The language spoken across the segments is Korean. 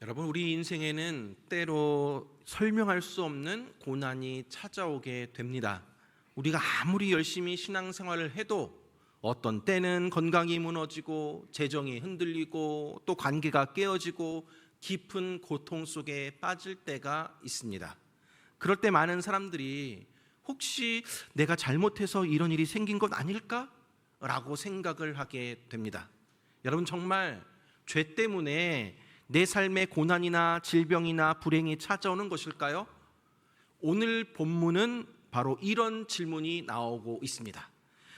여러분, 우리 인생에는 때로 설명할 수 없는 고난이 찾아오게 됩니다. 우리가 아무리 열심히 신앙생활을 해도 어떤 때는 건강이 무너지고 재정이 흔들리고 또 관계가 깨어지고 깊은 고통 속에 빠질 때가 있습니다. 그럴 때 많은 사람들이 혹시 내가 잘못해서 이런 일이 생긴 것 아닐까? 라고 생각을 하게 됩니다. 여러분, 정말 죄 때문에 내 삶에 고난이나 질병이나 불행이 찾아오는 것일까요? 오늘 본문은 바로 이런 질문이 나오고 있습니다.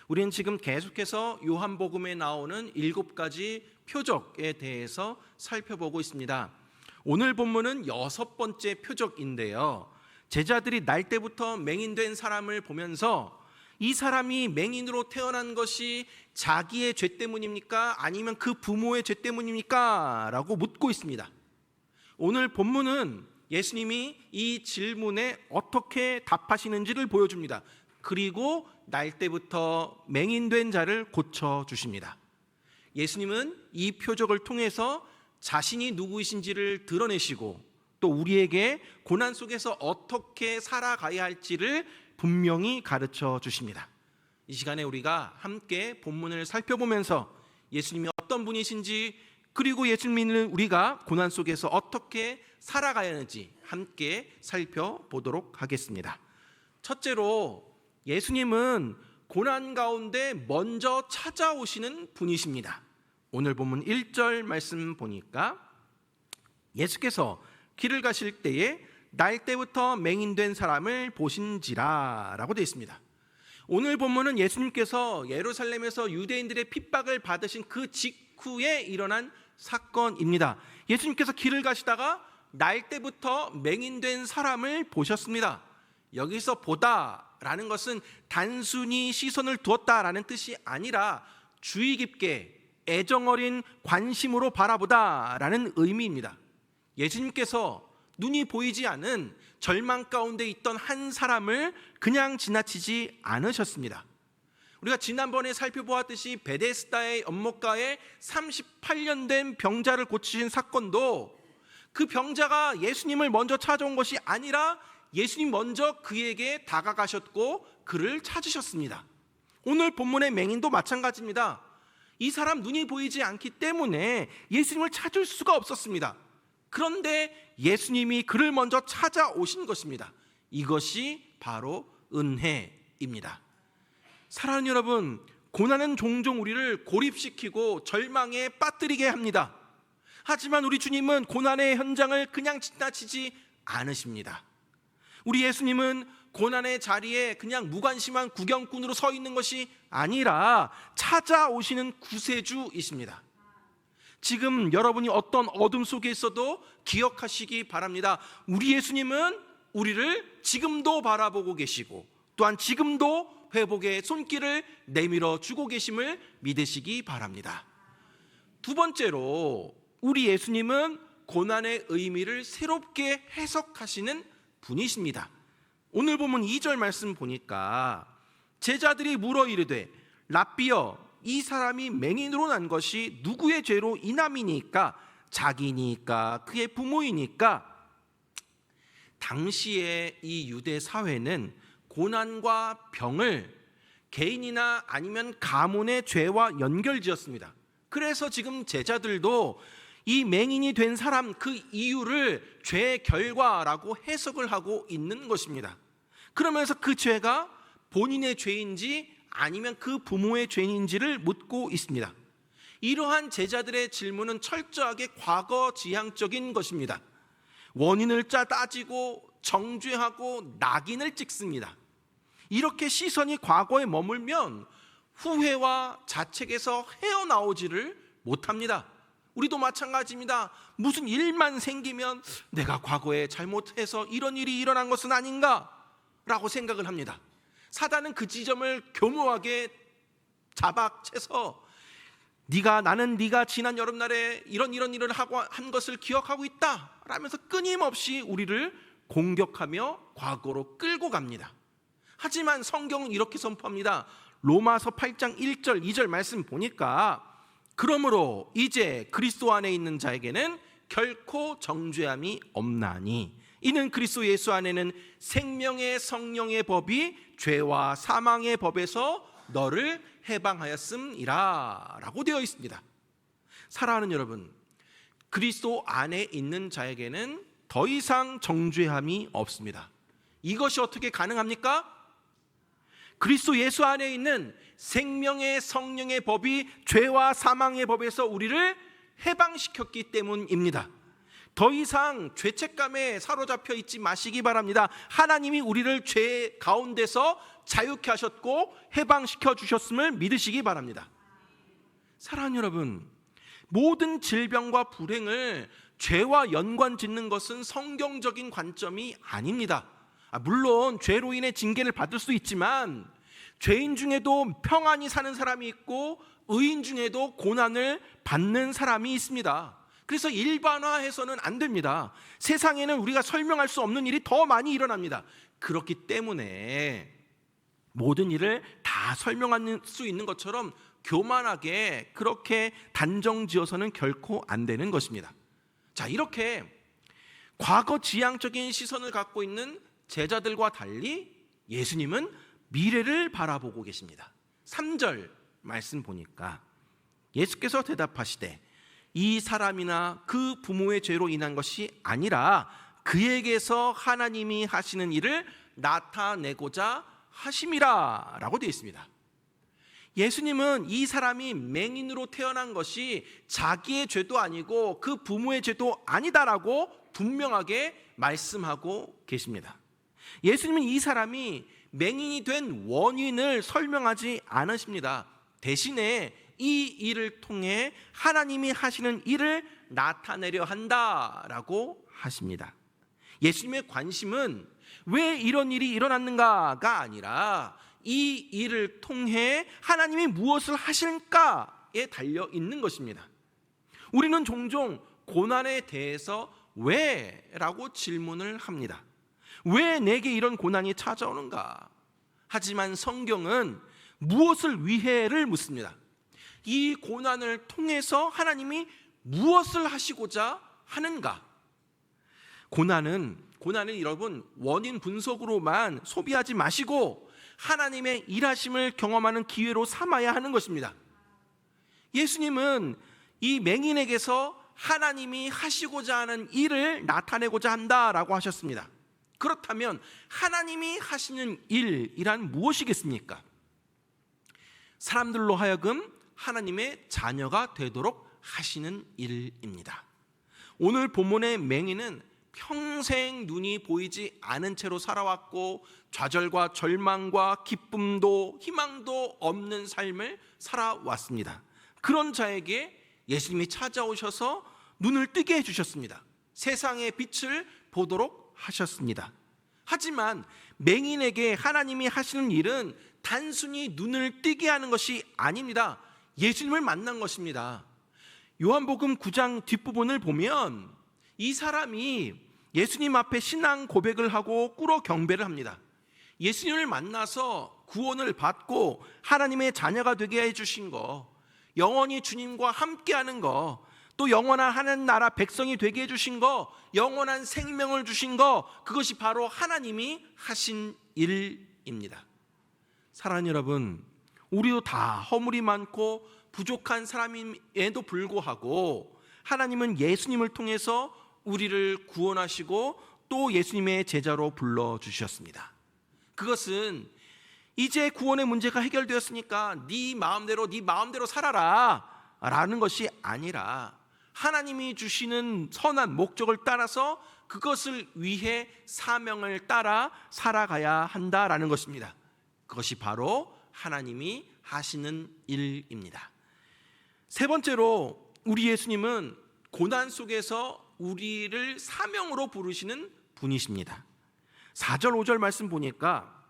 우리는 지금 계속해서 요한복음에 나오는 7가지 표적에 대해서 살펴보고 있습니다. 오늘 본문은 6번째 표적인데요, 제자들이 날 때부터 맹인된 사람을 보면서 이 사람이 맹인으로 태어난 것이 자기의 죄 때문입니까? 아니면 그 부모의 죄 때문입니까? 라고 묻고 있습니다. 오늘 본문은 예수님이 이 질문에 어떻게 답하시는지를 보여줍니다. 그리고 날 때부터 맹인된 자를 고쳐주십니다. 예수님은 이 표적을 통해서 자신이 누구이신지를 드러내시고 또 우리에게 고난 속에서 어떻게 살아가야 할지를 분명히 가르쳐 주십니다. 이 시간에 우리가 함께 본문을 살펴보면서 예수님이 어떤 분이신지, 그리고 예수님은 우리가 고난 속에서 어떻게 살아가야 하는지 함께 살펴보도록 하겠습니다. 첫째로, 예수님은 고난 가운데 먼저 찾아오시는 분이십니다. 오늘 본문 1절 말씀 보니까 예수께서 길을 가실 때에 날 때부터 맹인된 사람을 보신지라 라고 되어 있습니다. 오늘 본문은 예수님께서 예루살렘에서 유대인들의 핍박을 받으신 그 직후에 일어난 사건입니다. 예수님께서 길을 가시다가 날 때부터 맹인된 사람을 보셨습니다. 여기서 보다라는 것은 단순히 시선을 두었다라는 뜻이 아니라 주의 깊게 애정어린 관심으로 바라보다라는 의미입니다. 예수님께서 눈이 보이지 않은 절망 가운데 있던 한 사람을 그냥 지나치지 않으셨습니다. 우리가 지난번에 살펴보았듯이 베데스다의 연못가에 38년 된 병자를 고치신 사건도 그 병자가 예수님을 먼저 찾아온 것이 아니라 예수님 먼저 그에게 다가가셨고 그를 찾으셨습니다. 오늘 본문의 맹인도 마찬가지입니다. 이 사람 눈이 보이지 않기 때문에 예수님을 찾을 수가 없었습니다. 그런데 예수님이 그를 먼저 찾아오신 것입니다. 이것이 바로 은혜입니다. 사랑하는 여러분, 고난은 종종 우리를 고립시키고 절망에 빠뜨리게 합니다. 하지만 우리 주님은 고난의 현장을 그냥 지나치지 않으십니다. 우리 예수님은 고난의 자리에 그냥 무관심한 구경꾼으로 서 있는 것이 아니라 찾아오시는 구세주이십니다. 지금 여러분이 어떤 어둠 속에 있어도 기억하시기 바랍니다. 우리 예수님은 우리를 지금도 바라보고 계시고 또한 지금도 회복의 손길을 내밀어 주고 계심을 믿으시기 바랍니다. 두 번째로, 우리 예수님은 고난의 의미를 새롭게 해석하시는 분이십니다. 오늘 보면 2절 말씀 보니까 제자들이 물어 이르되 랍비여, 이 사람이 맹인으로 난 것이 누구의 죄로 인함이니까? 자기니까? 그의 부모이니까? 당시에 이 유대 사회는 고난과 병을 개인이나 아니면 가문의 죄와 연결지었습니다. 그래서 지금 제자들도 이 맹인이 된 사람 그 이유를 죄의 결과라고 해석을 하고 있는 것입니다. 그러면서 그 죄가 본인의 죄인지 아니면 그 부모의 죄인지를 묻고 있습니다. 이러한 제자들의 질문은 철저하게 과거 지향적인 것입니다. 원인을 따지고 정죄하고 낙인을 찍습니다. 이렇게 시선이 과거에 머물면 후회와 자책에서 헤어나오지를 못합니다. 우리도 마찬가지입니다. 무슨 일만 생기면 내가 과거에 잘못해서 이런 일이 일어난 것은 아닌가? 라고 생각을 합니다. 사단은 그 지점을 교묘하게 잡아채서 나는 네가 지난 여름날에 이런 일을 하고 한 것을 기억하고 있다 라면서 끊임없이 우리를 공격하며 과거로 끌고 갑니다. 하지만 성경은 이렇게 선포합니다. 로마서 8장 1절 2절 말씀 보니까 그러므로 이제 그리스도 안에 있는 자에게는 결코 정죄함이 없나니 이는 그리스도 예수 안에는 생명의 성령의 법이 죄와 사망의 법에서 너를 해방하였음이라 라고 되어 있습니다. 사랑하는 여러분, 그리스도 안에 있는 자에게는 더 이상 정죄함이 없습니다. 이것이 어떻게 가능합니까? 그리스도 예수 안에 있는 생명의 성령의 법이 죄와 사망의 법에서 우리를 해방시켰기 때문입니다. 더 이상 죄책감에 사로잡혀 있지 마시기 바랍니다. 하나님이 우리를 죄 가운데서 자유케 하셨고 해방시켜 주셨음을 믿으시기 바랍니다. 사랑하는 여러분, 모든 질병과 불행을 죄와 연관 짓는 것은 성경적인 관점이 아닙니다. 물론 죄로 인해 징계를 받을 수 있지만 죄인 중에도 평안히 사는 사람이 있고 의인 중에도 고난을 받는 사람이 있습니다. 그래서 일반화해서는 안 됩니다. 세상에는 우리가 설명할 수 없는 일이 더 많이 일어납니다. 그렇기 때문에 모든 일을 다 설명할 수 있는 것처럼 교만하게 그렇게 단정지어서는 결코 안 되는 것입니다. 자, 이렇게 과거 지향적인 시선을 갖고 있는 제자들과 달리 예수님은 미래를 바라보고 계십니다. 3절 말씀 보니까 예수께서 대답하시되 이 사람이나 그 부모의 죄로 인한 것이 아니라 그에게서 하나님이 하시는 일을 나타내고자 하심이라 라고 되어 있습니다. 예수님은 이 사람이 맹인으로 태어난 것이 자기의 죄도 아니고 그 부모의 죄도 아니다라고 분명하게 말씀하고 계십니다. 예수님은 이 사람이 맹인이 된 원인을 설명하지 않으십니다. 대신에 이 일을 통해 하나님이 하시는 일을 나타내려 한다라고 하십니다. 예수님의 관심은 왜 이런 일이 일어났는가가 아니라 이 일을 통해 하나님이 무엇을 하실까에 달려 있는 것입니다. 우리는 종종 고난에 대해서 왜? 라고 질문을 합니다. 왜 내게 이런 고난이 찾아오는가? 하지만 성경은 무엇을 위해를 묻습니다. 이 고난을 통해서 하나님이 무엇을 하시고자 하는가? 고난은 여러분 원인 분석으로만 소비하지 마시고 하나님의 일하심을 경험하는 기회로 삼아야 하는 것입니다. 예수님은 이 맹인에게서 하나님이 하시고자 하는 일을 나타내고자 한다라고 하셨습니다. 그렇다면 하나님이 하시는 일이란 무엇이겠습니까? 사람들로 하여금 하나님의 자녀가 되도록 하시는 일입니다. 오늘 본문의 맹인은 평생 눈이 보이지 않은 채로 살아왔고 좌절과 절망과 기쁨도 희망도 없는 삶을 살아왔습니다. 그런 자에게 예수님이 찾아오셔서 눈을 뜨게 해주셨습니다. 세상의 빛을 보도록 하셨습니다. 하지만 맹인에게 하나님이 하시는 일은 단순히 눈을 뜨게 하는 것이 아닙니다. 예수님을 만난 것입니다. 요한복음 9장 뒷부분을 보면 이 사람이 예수님 앞에 신앙 고백을 하고 꿇어 경배를 합니다. 예수님을 만나서 구원을 받고 하나님의 자녀가 되게 해주신 거, 영원히 주님과 함께하는 거, 또 영원한 하나님 나라 백성이 되게 해주신 거, 영원한 생명을 주신 거, 그것이 바로 하나님이 하신 일입니다. 사랑하는 여러분, 우리도 다 허물이 많고 부족한 사람임에도 불구하고 하나님은 예수님을 통해서 우리를 구원하시고 또 예수님의 제자로 불러주셨습니다. 그것은 이제 구원의 문제가 해결되었으니까 네 마음대로 살아라 라는 것이 아니라 하나님이 주시는 선한 목적을 따라서 그것을 위해 사명을 따라 살아가야 한다라는 것입니다. 그것이 바로 하나님이 하시는 일입니다. 세 번째로 우리 예수님은 고난 속에서 우리를 사명으로 부르시는 분이십니다. 4절 5절 말씀 보니까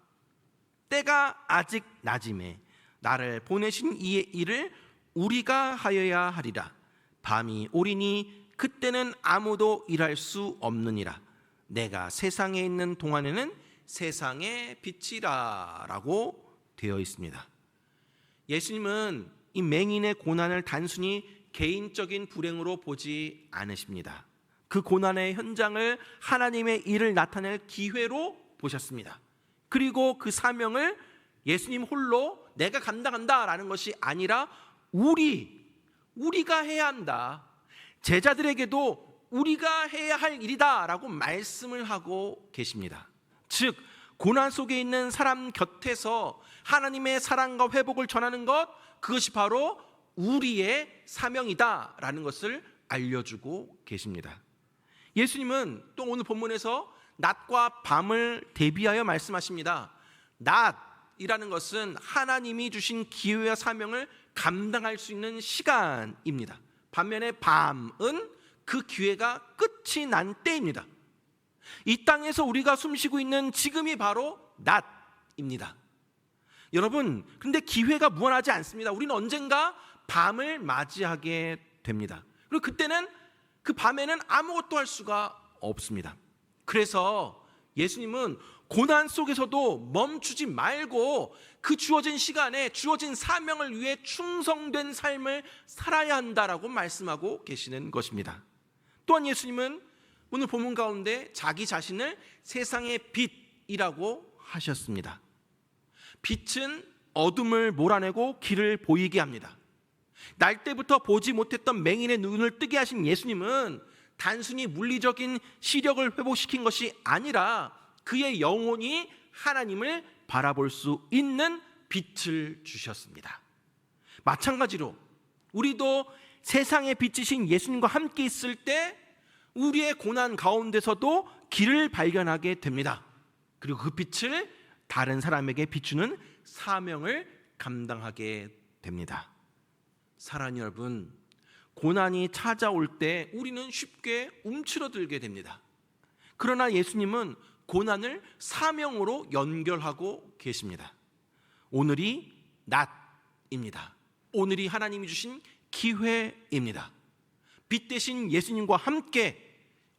때가 아직 낮음에 나를 보내신 이의 일을 우리가 하여야 하리라. 밤이 오리니 그때는 아무도 일할 수 없느니라. 내가 세상에 있는 동안에는 세상의 빛이라 라고 되어 있습니다. 예수님은 이 맹인의 고난을 단순히 개인적인 불행으로 보지 않으십니다. 그 고난의 현장을 하나님의 일을 나타낼 기회로 보셨습니다. 그리고 그 사명을 예수님 홀로 내가 감당한다라는 것이 아니라 우리가 해야 한다. 제자들에게도 우리가 해야 할 일이다라고 말씀을 하고 계십니다. 즉 고난 속에 있는 사람 곁에서 하나님의 사랑과 회복을 전하는 것, 그것이 바로 우리의 사명이다라는 것을 알려주고 계십니다. 예수님은 또 오늘 본문에서 낮과 밤을 대비하여 말씀하십니다. 낮이라는 것은 하나님이 주신 기회와 사명을 감당할 수 있는 시간입니다. 반면에 밤은 그 기회가 끝이 난 때입니다. 이 땅에서 우리가 숨쉬고 있는 지금이 바로 낮입니다. 여러분, 근데 기회가 무한하지 않습니다. 우리는 언젠가 밤을 맞이하게 됩니다. 그리고 그때는 그 밤에는 아무것도 할 수가 없습니다. 그래서 예수님은 고난 속에서도 멈추지 말고 그 주어진 시간에 주어진 사명을 위해 충성된 삶을 살아야 한다라고 말씀하고 계시는 것입니다. 또한 예수님은 오늘 본문 가운데 자기 자신을 세상의 빛이라고 하셨습니다. 빛은 어둠을 몰아내고 길을 보이게 합니다. 날 때부터 보지 못했던 맹인의 눈을 뜨게 하신 예수님은 단순히 물리적인 시력을 회복시킨 것이 아니라 그의 영혼이 하나님을 바라볼 수 있는 빛을 주셨습니다. 마찬가지로 우리도 세상의 빛이신 예수님과 함께 있을 때 우리의 고난 가운데서도 길을 발견하게 됩니다. 그리고 그 빛을 다른 사람에게 비추는 사명을 감당하게 됩니다. 사랑하는 여러분, 고난이 찾아올 때 우리는 쉽게 움츠러들게 됩니다. 그러나 예수님은 고난을 사명으로 연결하고 계십니다. 오늘이 낮입니다. 오늘이 하나님이 주신 기회입니다. 빛 대신 예수님과 함께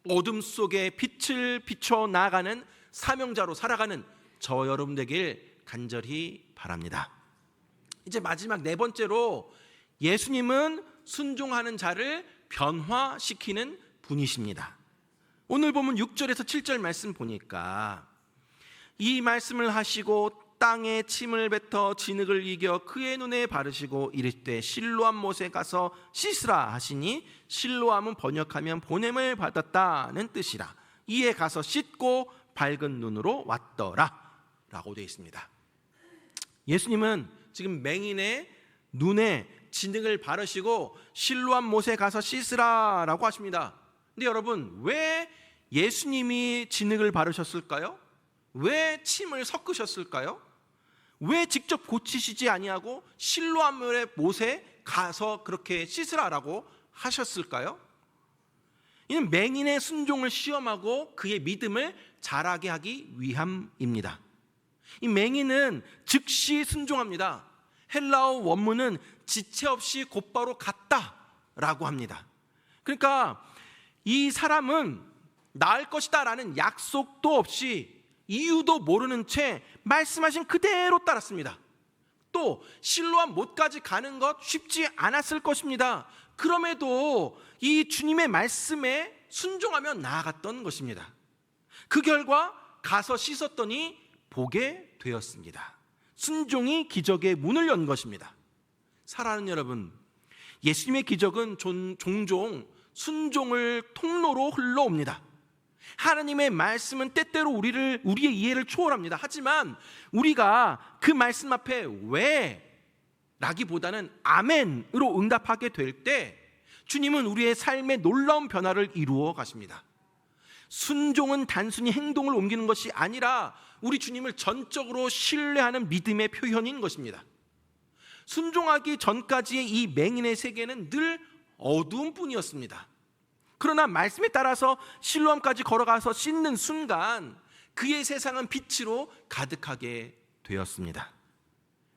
어둠 속에 빛을 비춰 나아가는 사명자로 살아가는 저 여러분 되길 간절히 바랍니다. 이제 마지막 네 번째로, 예수님은 순종하는 자를 변화시키는 분이십니다. 오늘 보면 6절에서 7절 말씀 보니까 이 말씀을 하시고 땅에 침을 뱉어 진흙을 이겨 그의 눈에 바르시고 이르시되 실로암 못에 가서 씻으라 하시니, 실로암은 번역하면 보냄을 받았다는 뜻이라. 이에 가서 씻고 밝은 눈으로 왔더라 라고 되어 있습니다. 예수님은 지금 맹인의 눈에 진흙을 바르시고 실로암 못에 가서 씻으라 라고 하십니다. 근데 여러분, 왜 예수님이 진흙을 바르셨을까요? 왜 침을 섞으셨을까요? 왜 직접 고치시지 아니하고 실로암의 못에 가서 그렇게 씻으라라고 하셨을까요? 이는 맹인의 순종을 시험하고 그의 믿음을 자라게 하기 위함입니다. 이 맹인은 즉시 순종합니다. 헬라어 원문은 지체 없이 곧바로 갔다라고 합니다. 그러니까 이 사람은 나을 것이다 라는 약속도 없이 이유도 모르는 채 말씀하신 그대로 따랐습니다. 또 실로암 못까지 가는 것 쉽지 않았을 것입니다. 그럼에도 이 주님의 말씀에 순종하며 나아갔던 것입니다. 그 결과 가서 씻었더니 보게 되었습니다. 순종이 기적의 문을 연 것입니다. 사랑하는 여러분, 예수님의 기적은 종종 순종을 통로로 흘러옵니다. 하나님의 말씀은 때때로 우리의 이해를 초월합니다. 하지만 우리가 그 말씀 앞에 왜 라기보다는 아멘으로 응답하게 될 때 주님은 우리의 삶에 놀라운 변화를 이루어 가십니다. 순종은 단순히 행동을 옮기는 것이 아니라 우리 주님을 전적으로 신뢰하는 믿음의 표현인 것입니다. 순종하기 전까지의 이 맹인의 세계는 늘 어두운 뿐이었습니다. 그러나 말씀에 따라서 실로암까지 걸어가서 씻는 순간 그의 세상은 빛으로 가득하게 되었습니다.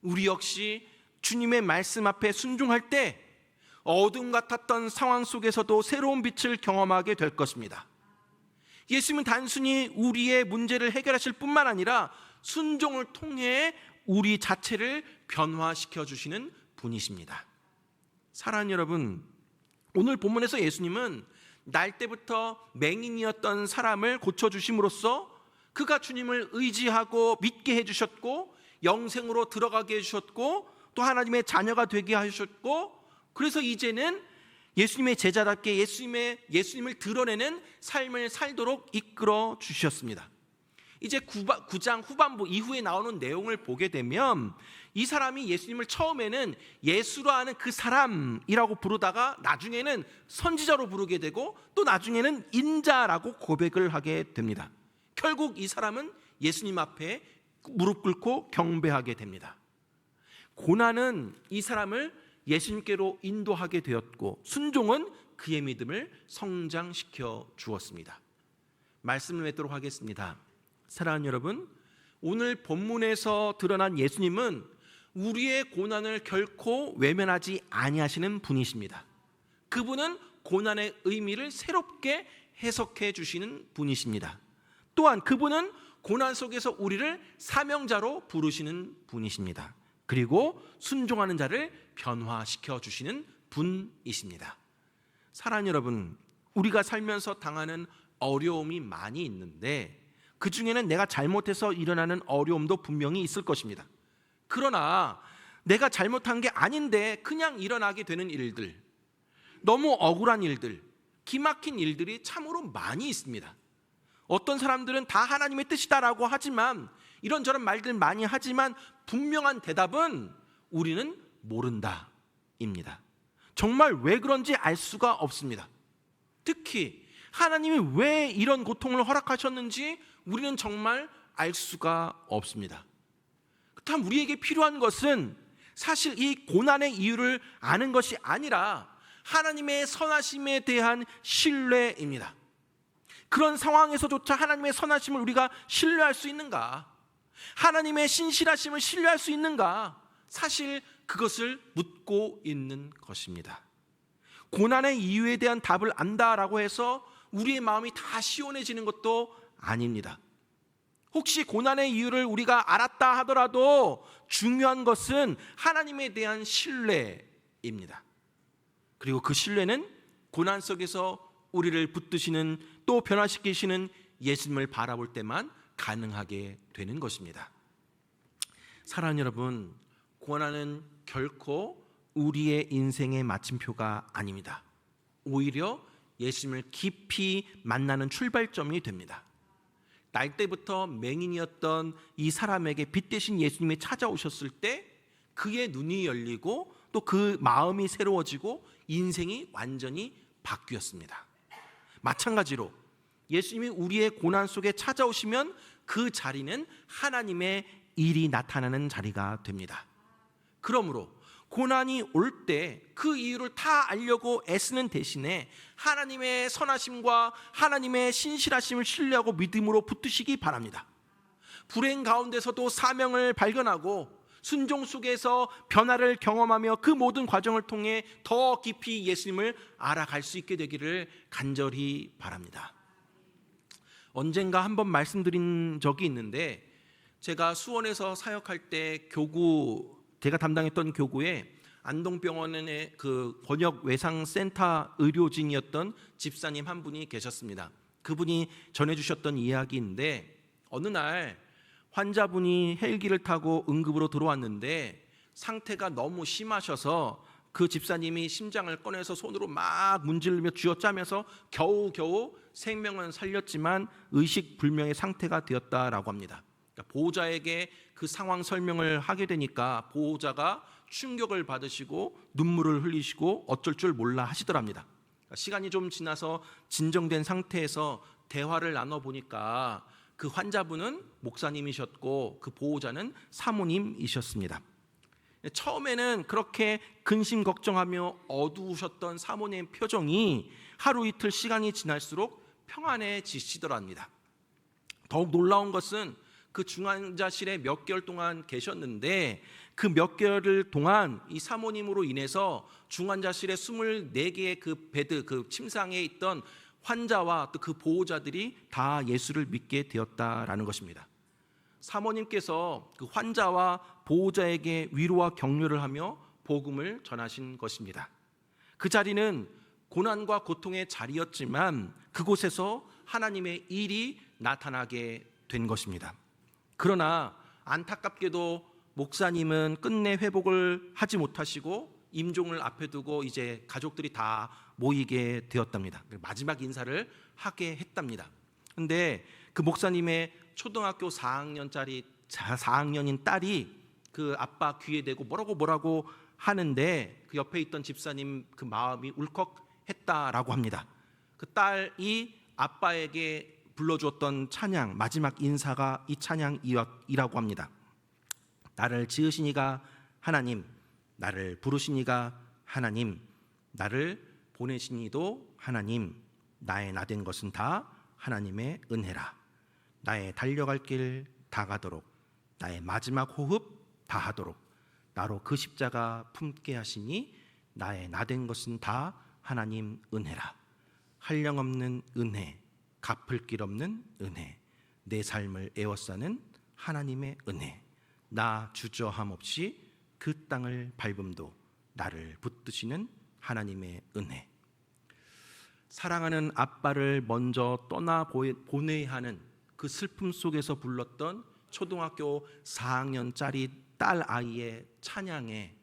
우리 역시 주님의 말씀 앞에 순종할 때 어둠 같았던 상황 속에서도 새로운 빛을 경험하게 될 것입니다. 예수님은 단순히 우리의 문제를 해결하실 뿐만 아니라 순종을 통해 우리 자체를 변화시켜 주시는 분이십니다. 사랑하는 여러분, 오늘 본문에서 예수님은 날 때부터 맹인이었던 사람을 고쳐주심으로써 그가 주님을 의지하고 믿게 해주셨고 영생으로 들어가게 해주셨고 또 하나님의 자녀가 되게 하셨고, 그래서 이제는 예수님의 제자답게 예수님을 드러내는 삶을 살도록 이끌어 주셨습니다. 이제 9장 후반부 이후에 나오는 내용을 보게 되면 이 사람이 예수님을 처음에는 예수라 하는 그 사람이라고 부르다가 나중에는 선지자로 부르게 되고 또 나중에는 인자라고 고백을 하게 됩니다. 결국 이 사람은 예수님 앞에 무릎 꿇고 경배하게 됩니다. 고난은 이 사람을 예수님께로 인도하게 되었고 순종은 그의 믿음을 성장시켜 주었습니다. 말씀을 맺도록 하겠습니다. 사랑하는 여러분, 오늘 본문에서 드러난 예수님은 우리의 고난을 결코 외면하지 아니하시는 분이십니다. 그분은 고난의 의미를 새롭게 해석해 주시는 분이십니다. 또한 그분은 고난 속에서 우리를 사명자로 부르시는 분이십니다. 그리고 순종하는 자를 변화시켜 주시는 분이십니다. 사랑하는 여러분, 우리가 살면서 당하는 어려움이 많이 있는데 그 중에는 내가 잘못해서 일어나는 어려움도 분명히 있을 것입니다. 그러나 내가 잘못한 게 아닌데 그냥 일어나게 되는 일들, 너무 억울한 일들, 기막힌 일들이 참으로 많이 있습니다. 어떤 사람들은 다 하나님의 뜻이다라고 하지만 이런저런 말들 많이 하지만 분명한 대답은 우리는 모른다입니다. 정말 왜 그런지 알 수가 없습니다. 특히 하나님이 왜 이런 고통을 허락하셨는지 우리는 정말 알 수가 없습니다. 그렇다면 우리에게 필요한 것은 사실 이 고난의 이유를 아는 것이 아니라 하나님의 선하심에 대한 신뢰입니다. 그런 상황에서조차 하나님의 선하심을 우리가 신뢰할 수 있는가? 하나님의 신실하심을 신뢰할 수 있는가? 사실 그것을 묻고 있는 것입니다. 고난의 이유에 대한 답을 안다라고 해서 우리의 마음이 다 시원해지는 것도 아닙니다. 혹시 고난의 이유를 우리가 알았다 하더라도 중요한 것은 하나님에 대한 신뢰입니다. 그리고 그 신뢰는 고난 속에서 우리를 붙드시는 또 변화시키시는 예수님을 바라볼 때만 가능하게 되는 것입니다. 사랑하는 여러분, 고난은 결코 우리의 인생의 마침표가 아닙니다. 오히려 예수님을 깊이 만나는 출발점이 됩니다. 날 때부터 맹인이었던 이 사람에게 빛 대신 예수님이 찾아오셨을 때 그의 눈이 열리고 또 그 마음이 새로워지고 인생이 완전히 바뀌었습니다. 마찬가지로 예수님이 우리의 고난 속에 찾아오시면 그 자리는 하나님의 일이 나타나는 자리가 됩니다. 그러므로 고난이 올 때 그 이유를 다 알려고 애쓰는 대신에 하나님의 선하심과 하나님의 신실하심을 신뢰하고 믿음으로 붙드시기 바랍니다. 불행 가운데서도 사명을 발견하고 순종 속에서 변화를 경험하며 그 모든 과정을 통해 더 깊이 예수님을 알아갈 수 있게 되기를 간절히 바랍니다. 언젠가 한번 말씀드린 적이 있는데 제가 수원에서 사역할 때 제가 담당했던 교구에 안동병원의 그 번역 외상센터 의료진이었던 집사님 한 분이 계셨습니다. 그분이 전해주셨던 이야기인데 어느 날 환자분이 헬기를 타고 응급으로 들어왔는데 상태가 너무 심하셔서 그 집사님이 심장을 꺼내서 손으로 막 문지르며 쥐어짜면서 겨우겨우 생명은 살렸지만 의식불명의 상태가 되었다라고 합니다. 그러니까 보호자에게 그 상황 설명을 하게 되니까 보호자가 충격을 받으시고 눈물을 흘리시고 어쩔 줄 몰라 하시더랍니다. 그러니까 시간이 좀 지나서 진정된 상태에서 대화를 나눠보니까 그 환자분은 목사님이셨고 그 보호자는 사모님이셨습니다. 처음에는 그렇게 근심 걱정하며 어두우셨던 사모님의 표정이 하루 이틀 시간이 지날수록 평안해지시더랍니다. 더욱 놀라운 것은 그 중환자실에 몇 개월 동안 계셨는데 그 몇 개월 동안 이 사모님으로 인해서 중환자실에 24개의 그 베드, 그 침상에 있던 환자와 또 그 보호자들이 다 예수를 믿게 되었다라는 것입니다. 사모님께서 그 환자와 보호자에게 위로와 격려를 하며 복음을 전하신 것입니다. 그 자리는 고난과 고통의 자리였지만 그곳에서 하나님의 일이 나타나게 된 것입니다. 그러나 안타깝게도 목사님은 끝내 회복을 하지 못하시고 임종을 앞에 두고 이제 가족들이 다 모이게 되었답니다. 마지막 인사를 하게 했답니다. 근데 그 목사님의 초등학교 4학년인 딸이 그 아빠 귀에 대고 뭐라고 하는데 그 옆에 있던 집사님 그 마음이 울컥했다라고 합니다. 그 딸이 아빠에게 불러주었던 찬양, 마지막 인사가 이 찬양이라고 합니다. 나를 지으시니가 하나님, 나를 부르시니가 하나님, 나를 보내시니도 하나님, 나의 나된 것은 다 하나님의 은혜라. 나의 달려갈 길 다 가도록, 나의 마지막 호흡 다 하도록 나로 그 십자가 품게 하시니 나의 나된 것은 다 하나님 은혜라. 한량없는 은혜, 갚을 길 없는 은혜, 내 삶을 에워싸는 하나님의 은혜, 나 주저함 없이 그 땅을 밟음도 나를 붙드시는 하나님의 은혜. 사랑하는 아빠를 먼저 떠나 보내야 하는 그 슬픔 속에서 불렀던 초등학교 4학년짜리 딸 아이의 찬양에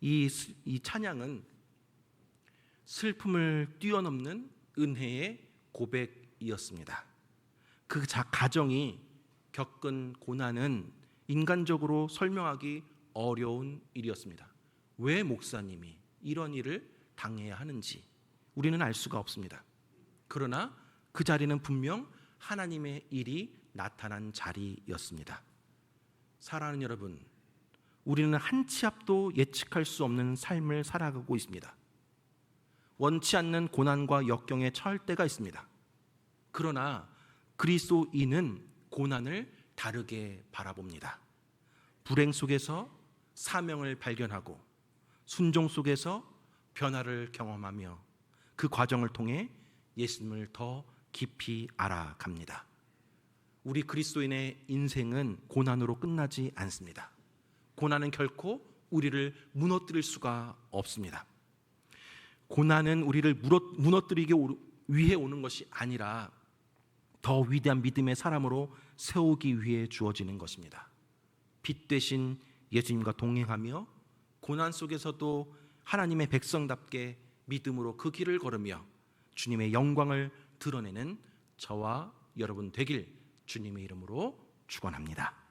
이 찬양은 슬픔을 뛰어넘는 은혜의 고백이었습니다. 그 가정이 겪은 고난은 인간적으로 설명하기 어려운 일이었습니다. 왜 목사님이 이런 일을 당해야 하는지 우리는 알 수가 없습니다. 그러나 그 자리는 분명 하나님의 일이 나타난 자리였습니다. 사랑하는 여러분, 우리는 한 치 앞도 예측할 수 없는 삶을 살아가고 있습니다. 원치 않는 고난과 역경에 처할 때가 있습니다. 그러나 그리스도인은 고난을 다르게 바라봅니다. 불행 속에서 사명을 발견하고 순종 속에서 변화를 경험하며 그 과정을 통해 예수님을 더 깊이 알아갑니다. 우리 그리스도인의 인생은 고난으로 끝나지 않습니다. 고난은 결코 우리를 무너뜨릴 수가 없습니다. 고난은 우리를 무너뜨리기 위해 오는 것이 아니라 더 위대한 믿음의 사람으로 세우기 위해 주어지는 것입니다. 빛 되신 예수님과 동행하며 고난 속에서도 하나님의 백성답게 믿음으로 그 길을 걸으며 주님의 영광을 드러내는 저와 여러분 되길 주님의 이름으로 축원합니다.